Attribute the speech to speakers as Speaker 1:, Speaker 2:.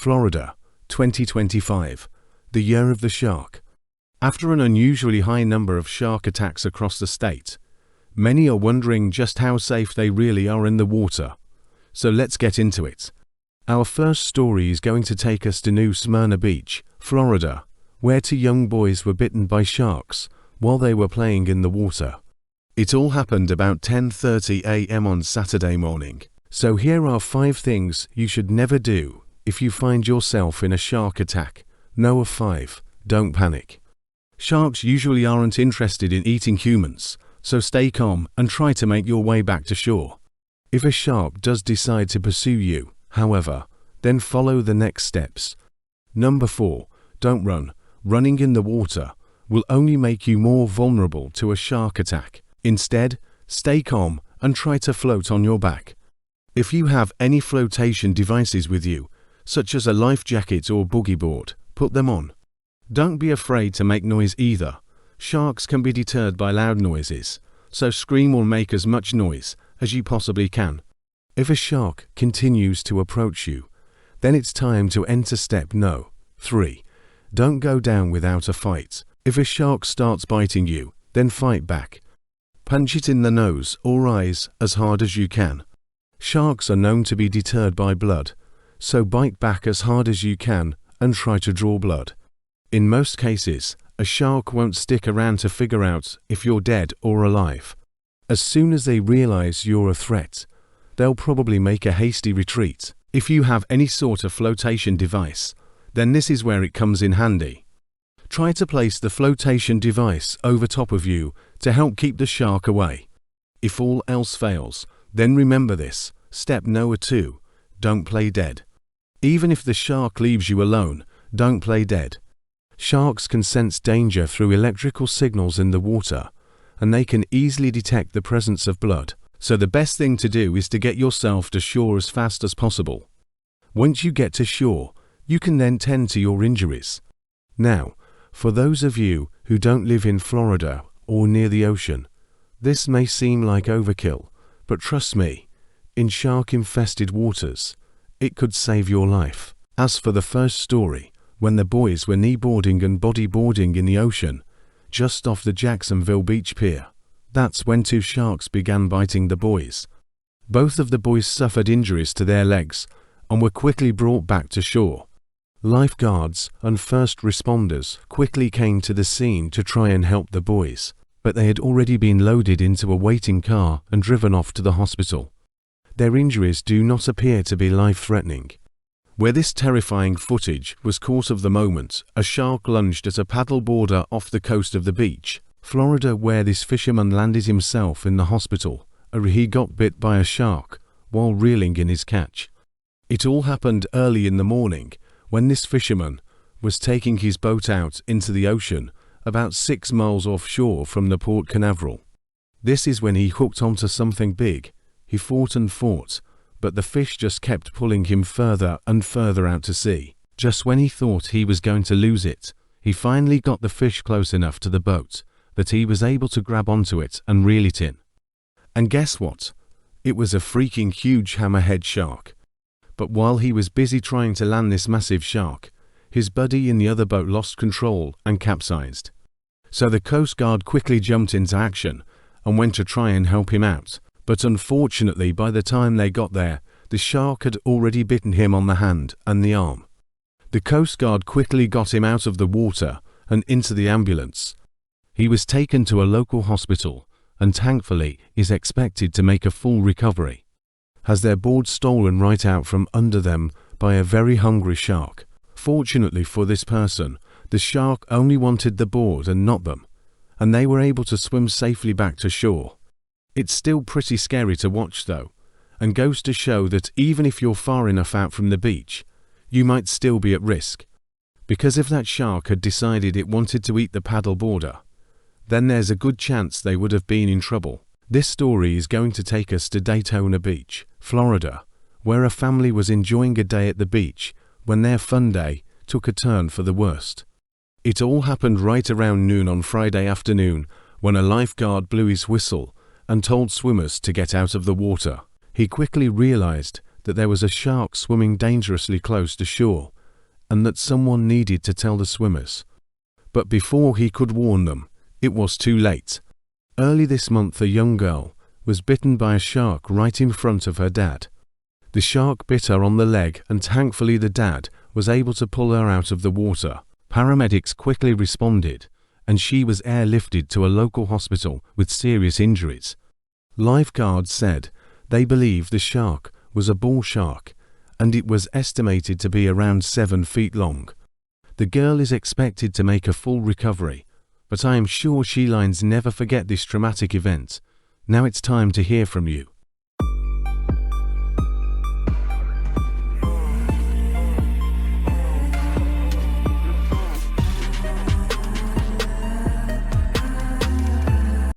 Speaker 1: Florida, 2025, the year of the shark. After an unusually high number of shark attacks across the state, many are wondering just how safe they really are in the water. So let's get into it. Our first story is going to take us to New Smyrna Beach, Florida, where two young boys were bitten by sharks while they were playing in the water. It all happened about 10:30 a.m. on Saturday morning. So here are 5 things you should never do if you find yourself in a shark attack. No. 5. Don't panic. Sharks usually aren't interested in eating humans, so stay calm and try to make your way back to shore. If a shark does decide to pursue you, however, then follow the next steps. Number 4. Don't run. Running in the water will only make you more vulnerable to a shark attack. Instead, stay calm and try to float on your back. If you have any flotation devices with you, such as a life jacket or boogie board, put them on. Don't be afraid to make noise either. Sharks can be deterred by loud noises, so scream or make as much noise as you possibly can. If a shark continues to approach you, then it's time to enter step No. 3. Don't go down without a fight. If a shark starts biting you, then fight back. Punch it in the nose or eyes as hard as you can. Sharks are known to be deterred by blood, so bite back as hard as you can and try to draw blood. In most cases, a shark won't stick around to figure out if you're dead or alive. As soon as they realize you're a threat, they'll probably make a hasty retreat. If you have any sort of flotation device, then this is where it comes in handy. Try to place the flotation device over top of you to help keep the shark away. If all else fails, then remember this. Step No. 2. Don't play dead. Even if the shark leaves you alone, don't play dead. Sharks can sense danger through electrical signals in the water, and they can easily detect the presence of blood. So the best thing to do is to get yourself to shore as fast as possible. Once you get to shore, you can then tend to your injuries. Now, for those of you who don't live in Florida or near the ocean, this may seem like overkill, but trust me, in shark-infested waters, it could save your life. As for the first story, when the boys were kneeboarding and bodyboarding in the ocean, just off the Jacksonville Beach Pier, that's when 2 sharks began biting the boys. Both of the boys suffered injuries to their legs and were quickly brought back to shore. Lifeguards and first responders quickly came to the scene to try and help the boys, but they had already been loaded into a waiting car and driven off to the hospital. Their injuries do not appear to be life-threatening. Where this terrifying footage was caught of the moment, a shark lunged at a paddleboarder off the coast of the beach, Florida, where this fisherman landed himself in the hospital. He got bit by a shark while reeling in his catch. It all happened early in the morning when this fisherman was taking his boat out into the ocean about 6 miles offshore from the Port Canaveral. This is when he hooked onto something big. He fought and fought, but the fish just kept pulling him further and further out to sea. Just when he thought he was going to lose it, he finally got the fish close enough to the boat that he was able to grab onto it and reel it in. And guess what? It was a freaking huge hammerhead shark. But while he was busy trying to land this massive shark, his buddy in the other boat lost control and capsized. So the Coast Guard quickly jumped into action and went to try and help him out. But unfortunately, by the time they got there, the shark had already bitten him on the hand and the arm. The Coast Guard quickly got him out of the water and into the ambulance. He was taken to a local hospital and thankfully is expected to make a full recovery. Has their board stolen right out from under them by a very hungry shark. Fortunately for this person, the shark only wanted the board and not them, and they were able to swim safely back to shore. It's still pretty scary to watch though, and goes to show that even if you're far enough out from the beach, you might still be at risk. Because if that shark had decided it wanted to eat the paddleboarder, then there's a good chance they would have been in trouble. This story is going to take us to Daytona Beach, Florida, where a family was enjoying a day at the beach when their fun day took a turn for the worst. It all happened right around noon on Friday afternoon when a lifeguard blew his whistle and told swimmers to get out of the water. He quickly realized that there was a shark swimming dangerously close to shore and that someone needed to tell the swimmers. But before he could warn them, it was too late. Early this month, a young girl was bitten by a shark right in front of her dad. The shark bit her on the leg, and thankfully the dad was able to pull her out of the water. Paramedics quickly responded, and she was airlifted to a local hospital with serious injuries. Lifeguards said they believe the shark was a bull shark, and it was estimated to be around 7 feet long. The girl is expected to make a full recovery, but I am sure She Lines never forget this traumatic event. Now it's time to hear from you.